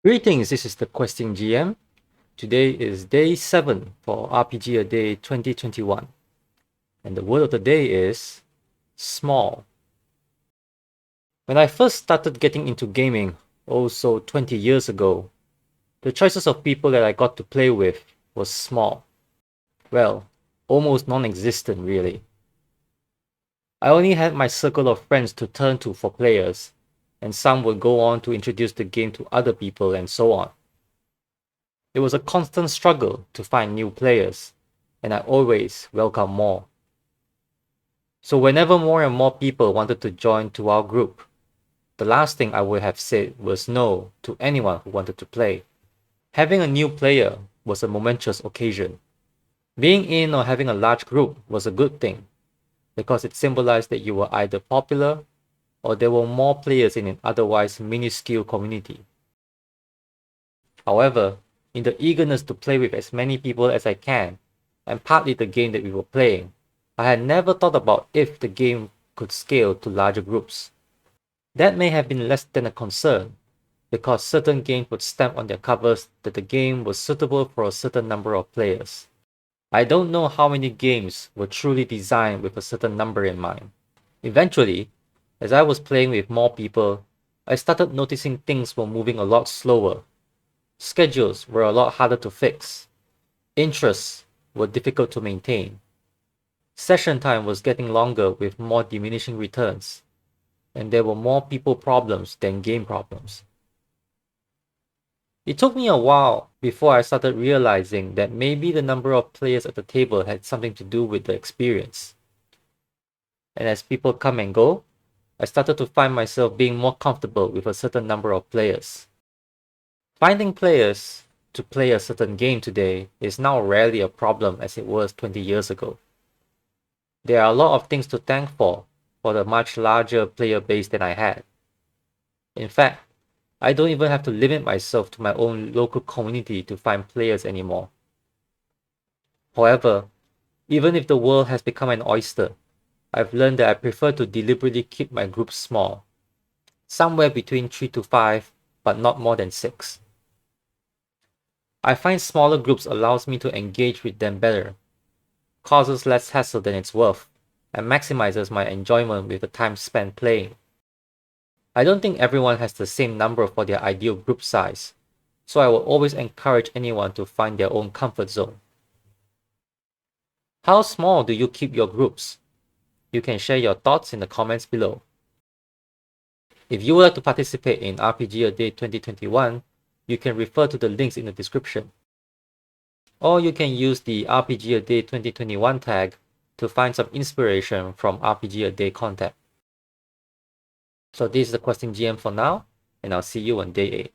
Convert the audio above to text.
Greetings, this is the Questing GM. Today is day 7 for RPG A Day 2021. And the word of the day is small. When I first started getting into gaming, also 20 years ago, the choices of people that I got to play with was small. Well, almost non-existent really. I only had my circle of friends to turn to for players, and some would go on to introduce the game to other people and so on. It was a constant struggle to find new players, and I always welcome more. So whenever more and more people wanted to join to our group, the last thing I would have said was no to anyone who wanted to play. Having a new player was a momentous occasion. Being in or having a large group was a good thing, because it symbolized that you were either popular or there were more players in an otherwise minuscule community. However, in the eagerness to play with as many people as I can, and partly the game that we were playing, I had never thought about if the game could scale to larger groups. That may have been less than a concern, because certain games would stamp on their covers that the game was suitable for a certain number of players. I don't know how many games were truly designed with a certain number in mind. Eventually, as I was playing with more people, I started noticing things were moving a lot slower. Schedules were a lot harder to fix. Interests were difficult to maintain. Session time was getting longer with more diminishing returns, and there were more people problems than game problems. It took me a while before I started realizing that maybe the number of players at the table had something to do with the experience. And as people come and go, I started to find myself being more comfortable with a certain number of players. Finding players to play a certain game today is now rarely a problem as it was 20 years ago. There are a lot of things to thank for the much larger player base than I had. In fact, I don't even have to limit myself to my own local community to find players anymore. However, even if the world has become an oyster, I've learned that I prefer to deliberately keep my groups small, somewhere between 3 to 5, but not more than 6. I find smaller groups allows me to engage with them better, causes less hassle than it's worth, and maximizes my enjoyment with the time spent playing. I don't think everyone has the same number for their ideal group size, so I will always encourage anyone to find their own comfort zone. How small do you keep your groups? You can share your thoughts in the comments below. If you would like to participate in RPG A Day 2021, you can refer to the links in the description. Or you can use the RPG A Day 2021 tag to find some inspiration from RPG A Day content. So this is the Questing GM for now, and I'll see you on day 8.